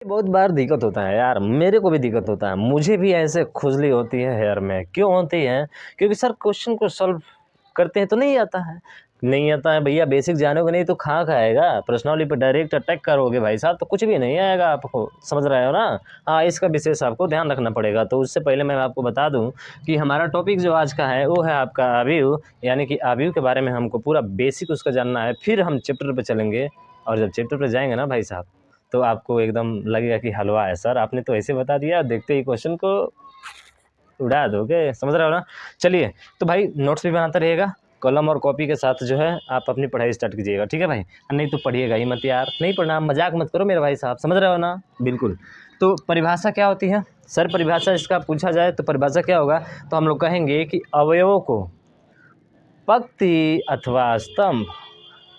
बहुत बार दिक्कत होता है यार, मेरे को भी दिक्कत होता है, मुझे भी ऐसे खुजली होती है हेयर में। क्यों होती है? क्योंकि सर क्वेश्चन को सॉल्व करते हैं तो नहीं आता है। नहीं आता है भैया, बेसिक जानोगे नहीं तो खाएगा। पर्सनली पे डायरेक्ट अटैक करोगे भाई साहब तो कुछ भी नहीं आएगा आपको, समझ रहे हो ना। हाँ, इसका विशेष आपको ध्यान रखना पड़ेगा। तो उससे पहले मैं आपको बता दूं कि हमारा टॉपिक जो आज का है वो है आपका आव्यूह, यानी कि आव्यूह के बारे में हमको पूरा बेसिक उसका जानना है। फिर हम चैप्टर पे चलेंगे, और जब चैप्टर पे जाएंगे ना भाई साहब, तो आपको एकदम लगेगा कि हलवा है सर, आपने तो ऐसे बता दिया, देखते ही क्वेश्चन को उड़ा दोगे, समझ रहे हो ना। चलिए, तो भाई नोट्स भी बनाते रहिएगा, कलम और कॉपी के साथ जो है आप अपनी पढ़ाई स्टार्ट कीजिएगा, ठीक है भाई। नहीं तो पढ़िएगा ही मत यार, नहीं पढ़ना, मजाक मत करो मेरे भाई साहब, समझ रहे हो ना। बिल्कुल। तो परिभाषा क्या होती है सर? परिभाषा इसका पूछा जाए तो परिभाषा क्या होगा, तो हम लोग कहेंगे कि अवयवों को पंक्ति अथवा स्तंभ,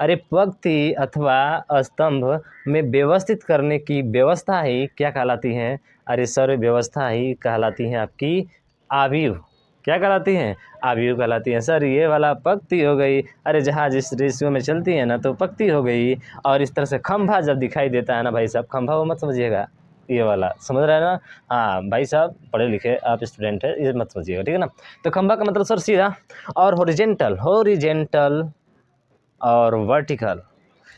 अरे पंक्ति अथवा स्तंभ में व्यवस्थित करने की व्यवस्था ही क्या कहलाती है? अरे सर, व्यवस्था ही कहलाती है आपकी आव्यूह। क्या कहलाती हैं? आव्यूह कहलाती हैं सर। ये वाला पंक्ति हो गई, अरे जहाँ जिस रेशियो में चलती है ना तो पंक्ति हो गई। और इस तरह से खंभा जब दिखाई देता है ना भाई साहब, खंभा वो मत समझिएगा, ये वाला समझ रहे हैं ना। हाँ भाई साहब, पढ़े लिखे आप स्टूडेंट है, ये मत समझिएगा, ठीक है ना। तो खंभा का मतलब सर सीधा, और हॉरिजेंटल और वर्टिकल,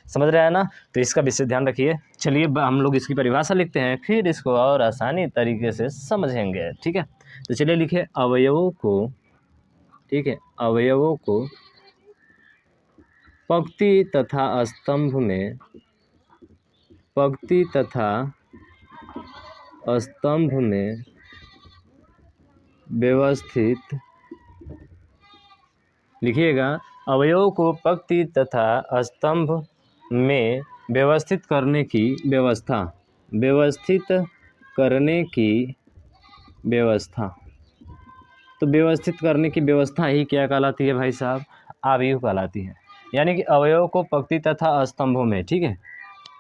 समझ रहे हैं ना। तो इसका विशेष ध्यान रखिए। चलिए हम लोग इसकी परिभाषा लिखते हैं, फिर इसको और आसानी तरीके से समझेंगे, ठीक है। तो चलिए लिखिए अवयवों को, ठीक है, अवयवों को पंक्ति तथा स्तंभ में, पंक्ति तथा स्तंभ में व्यवस्थित, लिखिएगा अवयवों को पंक्ति तथा स्तंभ में व्यवस्थित करने की व्यवस्था, व्यवस्थित करने की व्यवस्था। तो व्यवस्थित करने की व्यवस्था ही क्या कहलाती है भाई साहब? आव्यूह कहलाती है। यानी कि अवयवों को पंक्ति तथा स्तंभों में, ठीक है,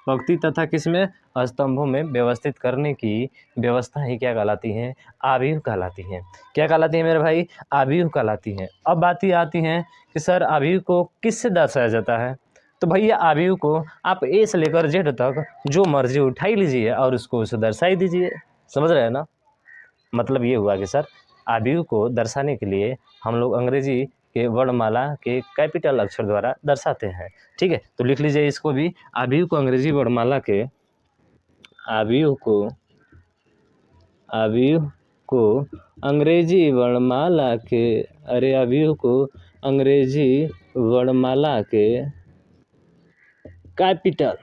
पंक्ति तथा किसमें? स्तंभों में व्यवस्थित करने की व्यवस्था ही क्या कहलाती है? आव्यूह कहलाती है। क्या कहलाती है मेरे भाई? आव्यूह कहलाती है। अब बात ये आती है कि सर आव्यूह को किससे दर्शाया जाता है? तो भैया आव्यूह को आप ए से लेकर जेड तक जो मर्जी उठाई लीजिए और उसको उसे दर्शा ही दीजिए, समझ रहे हैं ना। मतलब ये हुआ कि सर आव्यूह को दर्शाने के लिए हम लोग अंग्रेजी के वर्णमाला के कैपिटल अक्षर द्वारा दर्शाते हैं, ठीक है। तो लिख लीजिए इसको भी, आव्यूह को अंग्रेजी वर्णमाला के, आव्यूह को, आव्यूह को अंग्रेजी वर्णमाला के, अरे आव्यूह को अंग्रेजी वर्णमाला के कैपिटल,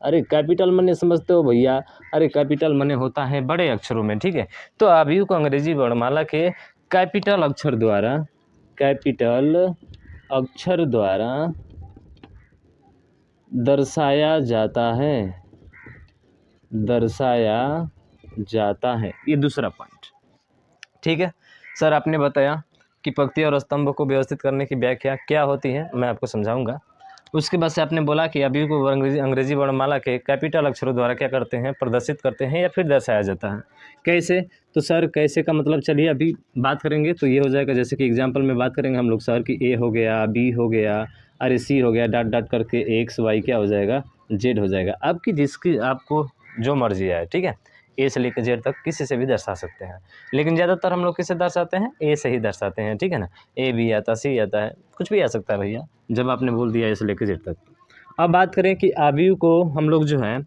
अरे कैपिटल मने समझते हो भैया? अरे कैपिटल मने होता है बड़े अक्षरों में, ठीक है। तो आव्यूह को अंग्रेजी वर्णमाला के कैपिटल अक्षर द्वारा, कैपिटल अक्षर द्वारा दर्शाया जाता है, दर्शाया जाता है। ये दूसरा पॉइंट, ठीक है। सर आपने बताया कि पंक्ति और स्तंभ को व्यवस्थित करने की व्याख्या क्या होती है, मैं आपको समझाऊंगा। उसके बाद से आपने बोला कि आव्यूह को अंग्रेजी वर्णमाला के कैपिटल अक्षरों द्वारा क्या करते हैं? प्रदर्शित करते हैं या फिर दर्शाया जाता है। कैसे? तो सर कैसे का मतलब चलिए अभी बात करेंगे तो ये हो जाएगा, जैसे कि एग्जाम्पल में बात करेंगे हम लोग सर कि ए हो गया, बी हो गया, अरे सी हो गया, डॉट डॉट करके एक्स वाई क्या हो जाएगा? जेड हो जाएगा। आपकी जिसकी आपको जो मर्जी आए, ठीक है, ए से लेकर जेड तक किसी से भी दर्शा सकते हैं, लेकिन ज़्यादातर हम लोग किससे दर्शाते हैं? ए से ही दर्शाते हैं, ठीक है ना। ए भी आता, सी आता है, कुछ भी आ सकता है भैया, जब आपने बोल दिया ए से लेकर जेड तक। अब बात करें कि आव्यूह को हम लोग जो है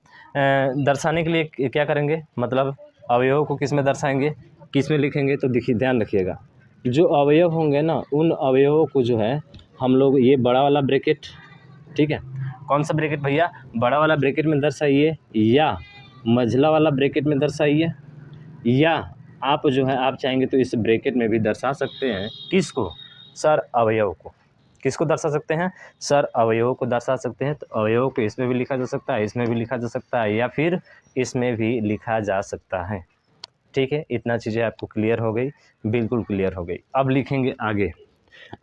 दर्शाने के लिए क्या करेंगे, मतलब अवयवों को किस में दर्शाएंगे, किस में लिखेंगे? तो देखिए ध्यान रखिएगा, जो अवयव होंगे ना उन अवयवों को जो है हम लोग ये बड़ा वाला ब्रैकेट, ठीक है, कौन सा ब्रैकेट भैया? बड़ा वाला ब्रैकेट में दर्शाइए, या मझला वाला ब्रैकेट में दर्शाइए, या आप जो है आप चाहेंगे तो इस ब्रैकेट में भी दर्शा सकते हैं। किसको? सर अवयव को। किसको दर्शा सकते हैं? सर अवयवों को दर्शा सकते हैं। तो अवयवों को इसमें भी लिखा जा सकता है, इसमें भी लिखा जा सकता है, या फिर इसमें भी लिखा जा सकता है, ठीक है। इतना चीज़ें आपको क्लियर हो गई, बिल्कुल क्लियर हो गई। अब लिखेंगे आगे।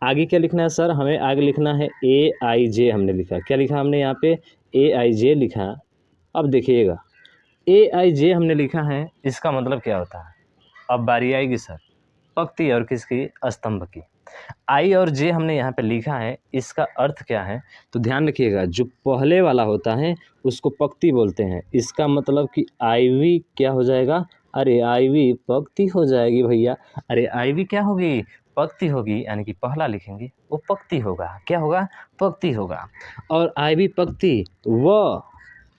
आगे क्या लिखना है सर? हमें आगे लिखना है ए आई जे, हमने लिखा, क्या लिखा हमने यहाँ पे? ए आई जे लिखा। अब देखिएगा ए आई जे हमने लिखा है, इसका मतलब क्या होता है? अब बारी आएगी सर पंक्ति और किसकी? स्तंभ की। आई और जे हमने यहाँ पे लिखा है, इसका अर्थ क्या है? तो ध्यान रखिएगा, जो पहले वाला होता है उसको पक्ति बोलते हैं। इसका मतलब कि आईवी क्या हो जाएगा? अरे आईवी पक्ति हो जाएगी भैया। अरे आईवी क्या होगी? पक्ति होगी, यानी कि पहला लिखेंगे वो पक्ति होगा। क्या होगा? पक्ति होगा। और आईवी पक्ति व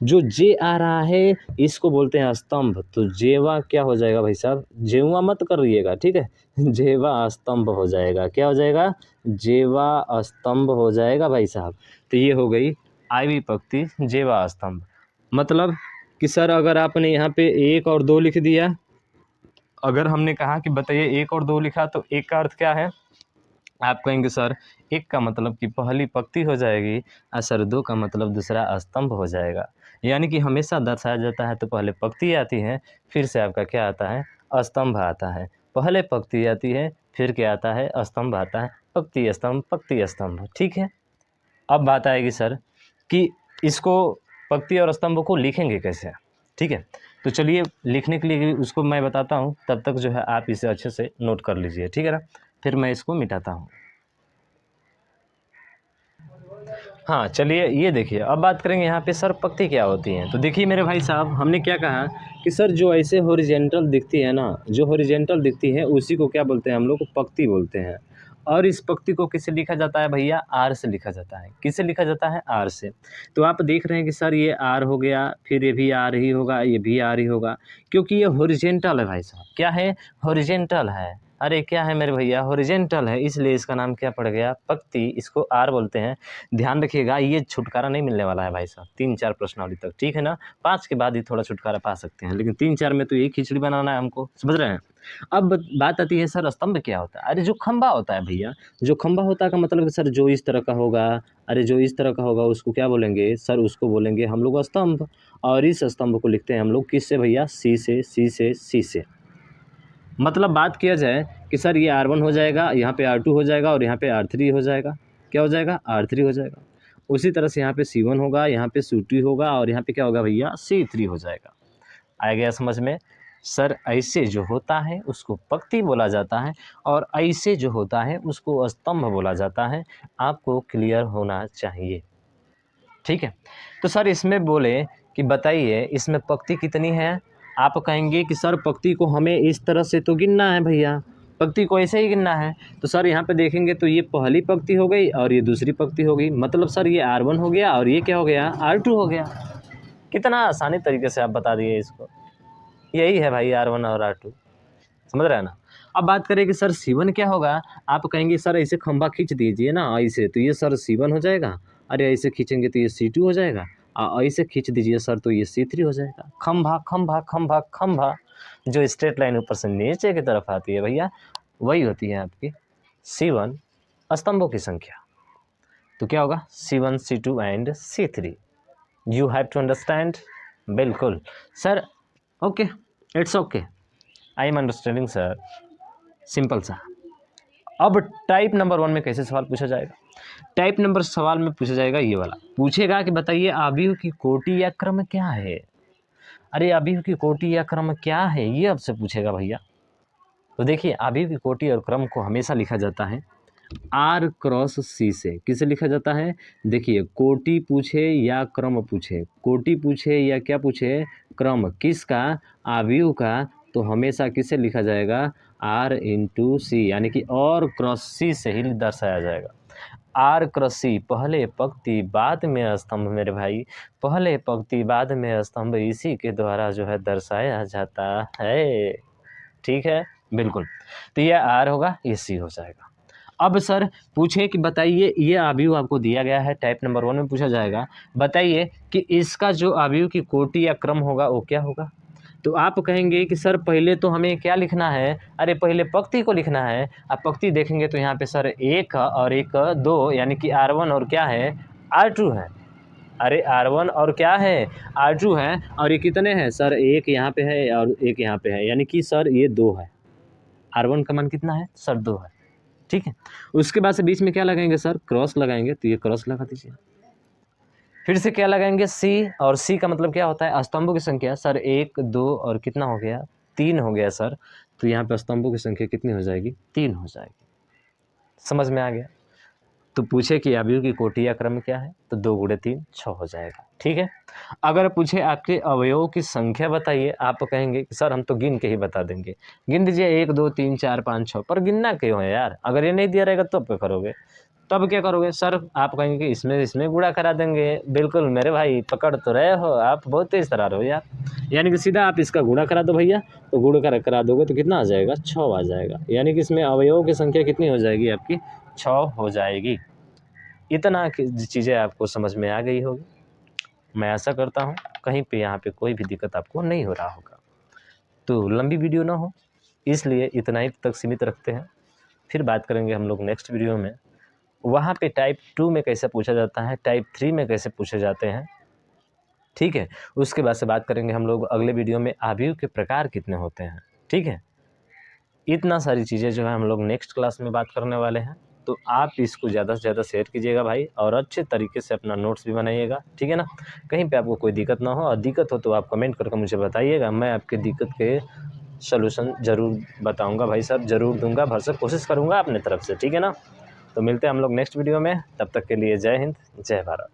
जो जे आ रहा है इसको बोलते हैं स्तंभ। तो जेवा क्या हो जाएगा भाई साहब? जेवा मत करिएगा, ठीक है। जेवा स्तंभ हो जाएगा। क्या हो जाएगा? जेवा स्तंभ हो जाएगा भाई साहब। तो ये हो गई आई विभक्ति जेवा स्तंभ। मतलब कि सर अगर आपने यहाँ पे 1 और 2 लिख दिया, अगर हमने कहा कि बताइए 1 और 2 लिखा तो एक का अर्थ क्या है? आप कहेंगे सर एक का मतलब कि पहली पंक्ति हो जाएगी और सर 2 का मतलब दूसरा स्तंभ हो जाएगा। यानी कि हमेशा दर्शाया जाता है तो पहले पंक्ति आती है, फिर से आपका क्या आता है? स्तंभ आता है। पहले पंक्ति आती है, फिर क्या आता है? स्तंभ आता है। पंक्ति स्तंभ, ठीक है। अब बात आएगी सर कि इसको पंक्ति और स्तंभ को लिखेंगे कैसे, ठीक है। तो चलिए लिखने के लिए उसको मैं बताता हूँ, तब तक जो है आप इसे अच्छे से नोट कर लीजिए, ठीक है ना। फिर मैं इसको मिटाता हूँ। हाँ चलिए ये देखिए, अब बात करेंगे यहाँ पे सर पंक्ति क्या होती हैं। तो देखिए मेरे भाई साहब, हमने क्या कहा कि सर जो ऐसे हॉरिजॉन्टल दिखती है ना, जो हॉरिजॉन्टल दिखती है उसी को क्या बोलते हैं हम लोग? पंक्ति बोलते हैं। और इस पंक्ति को किससे लिखा जाता है भैया? आर से लिखा जाता है। किससे लिखा जाता है? आर से। तो आप देख रहे हैं कि सर ये आर हो गया, फिर ये भी आर ही होगा, ये भी आर ही होगा, क्योंकि ये हॉरिजॉन्टल है भाई साहब। क्या है? हॉरिजॉन्टल है। अरे क्या है मेरे भैया? हॉरिजॉन्टल है, इसलिए इसका नाम क्या पड़ गया? पंक्ति। इसको आर बोलते हैं। ध्यान रखिएगा, ये छुटकारा नहीं मिलने वाला है भाई साहब 3-4 प्रश्नावली तक, ठीक है ना। 5 के बाद ही थोड़ा छुटकारा पा सकते हैं, लेकिन 3-4 में तो यही खिचड़ी बनाना है हमको, समझ रहे हैं। अब बात आती है सर स्तंभ क्या होता है? अरे जो खंभा होता है भैया, जो खंभा होता है का मतलब सर जो इस तरह का होगा, अरे जो इस तरह का होगा उसको क्या बोलेंगे सर? उसको बोलेंगे हम लोग स्तंभ। और इस स्तंभ को लिखते हैं हम लोग किससे भैया? सी से। मतलब बात किया जाए कि सर ये R1 हो जाएगा, यहाँ पे R2 हो जाएगा और यहाँ पे R3 हो जाएगा। क्या हो जाएगा? R3 हो जाएगा। उसी तरह से यहाँ पे C1 होगा, यहाँ पे C2 होगा और यहाँ पे क्या होगा भैया? C3 हो जाएगा। आ गया समझ में? सर ऐसे जो होता है उसको पंक्ति बोला जाता है और ऐसे जो होता है उसको स्तंभ बोला जाता है। आपको क्लियर होना चाहिए, ठीक है। तो सर इसमें बोले कि बताइए इसमें पंक्ति कितनी है? आप कहेंगे कि सर पंक्ति को हमें इस तरह से तो गिनना है भैया, पंक्ति को ऐसे ही गिनना है। तो सर यहाँ पे देखेंगे तो ये पहली पंक्ति हो गई और ये दूसरी पंक्ति हो गई। मतलब सर ये R1 हो गया और ये क्या हो गया? R2 हो गया। कितना आसानी तरीके से आप बता दिए इसको। यही है भाई R1 और R2, समझ रहे हैं ना। अब बात करें कि सर C1 क्या होगा? आप कहेंगे सर ऐसे खंभा खींच दीजिए ना ऐसे, तो ये सर C1 हो जाएगा। अरे ऐसे खींचेंगे तो ये C2 हो जाएगा। ऐसे खींच दीजिए सर तो ये C3 हो जाएगा। खंभा खंभा खंभा खंभा, जो स्ट्रेट लाइन ऊपर से नीचे की तरफ आती है भैया, वही होती है आपकी C1 स्तंभों की संख्या। तो क्या होगा? C1 C2 and C3। You have to understand. बिल्कुल sir, okay, it's okay, I am understanding sir. Simple सा। अब टाइप नंबर 1 में कैसे सवाल पूछा जाएगा? टाइप नंबर सवाल में पूछा जाएगा ये वाला, पूछेगा कि बताइए अवयव की कोटि या क्रम क्या है। अरे अवयव की कोटि या क्रम क्या है, ये आपसे पूछेगा भैया। तो देखिए अवयव की कोटि और क्रम को हमेशा लिखा जाता है R क्रॉस C से। किसे लिखा जाता है? देखिए कोटि पूछे या क्रम पूछे, कोटि पूछे या क्या पूछे? क्रम। किसका? अवयव का। तो हमेशा किसे लिखा जाएगा? R इंटू सी, यानी कि और क्रॉस सी से ही दर्शाया जाएगा। R क्रॉस सी, पहले पंक्ति बाद में स्तंभ मेरे भाई, पहले पंक्ति बाद में स्तंभ, इसी के द्वारा जो है दर्शाया जाता है, ठीक है। बिल्कुल। तो ये R होगा, ये C हो जाएगा। अब सर पूछे कि बताइए ये अवयव आपको दिया गया है, टाइप नंबर 1 में पूछा जाएगा, बताइए कि इसका जो अवयव की कोटि या क्रम होगा वो क्या होगा। तो आप कहेंगे कि सर पहले तो हमें क्या लिखना है? अरे पहले पंक्ति को लिखना है। आप पंक्ति देखेंगे तो यहाँ पे सर 1 और 1 2, यानी कि R1 और क्या है? R2 है। अरे R1 और क्या है? R2 है। और ये कितने हैं सर? 1 यहाँ पे है और 1 यहाँ पे है, यानी कि सर ये 2 है। R1 का मान कितना है सर? 2 है, ठीक है। उसके बाद से बीच में क्या लगाएंगे सर? क्रॉस लगाएंगे, तो ये क्रॉस लगा दीजिए। फिर से क्या लगाएंगे? C, और C का मतलब क्या होता है? स्तंभों की संख्या। सर 1 2 और कितना हो गया? 3 हो गया सर। तो यहाँ पे स्तंभों की संख्या कितनी हो जाएगी? 3 हो जाएगी, समझ में आ गया। तो पूछे कि अवयव की कोटि या क्रम क्या है, तो 2 × 3 6 हो जाएगा। ठीक है। अगर पूछे आपके अवयवों की संख्या बताइए, आप कहेंगे कि सर हम तो गिन के ही बता देंगे। गिन दीजिए 1 2 3 4 5 6, पर गिनना क्यों है यार? अगर ये नहीं दिया रहेगा तब क्या करोगे? तब क्या करोगे? सर आप कहेंगे कि इसमें गुणा करा देंगे। बिल्कुल मेरे भाई, पकड़ तो रहे हो, आप बहुत तेज तर्रार हो यार। यानी कि सीधा आप इसका गुणा करा दो भैया, तो गुणा करा दोगे तो कितना आ जाएगा? 6 आ जाएगा। यानी कि इसमें अवयवों की संख्या कितनी हो जाएगी आपकी? 6 हो जाएगी। इतना चीज़ें आपको समझ में आ गई होगी। मैं आशा करता हूँ कहीं पे यहाँ पे कोई भी दिक्कत आपको नहीं हो रहा होगा। तो लंबी वीडियो ना हो, इसलिए इतना ही तक सीमित रखते हैं। फिर बात करेंगे हम लोग नेक्स्ट वीडियो में, वहाँ पे टाइप 2 में कैसे पूछा जाता है, टाइप 3 में कैसे पूछे जाते हैं। ठीक है। उसके बाद से बात करेंगे हम लोग अगले वीडियो में अवयव के प्रकार कितने होते हैं। ठीक है। इतना सारी चीज़ें जो है हम लोग नेक्स्ट क्लास में बात करने वाले हैं। तो आप इसको ज़्यादा से ज़्यादा शेयर कीजिएगा भाई, और अच्छे तरीके से अपना नोट्स भी बनाइएगा। ठीक है ना। कहीं पे आपको कोई दिक्कत ना हो, और दिक्कत हो तो आप कमेंट करके मुझे बताइएगा, मैं आपके दिक्कत के सॉल्यूशन ज़रूर बताऊंगा भाई साहब, ज़रूर दूंगा, भरसक कोशिश करूंगा अपने तरफ से। ठीक है ना। तो मिलते हैं हम लोग नेक्स्ट वीडियो में, तब तक के लिए जय हिंद, जय भारत।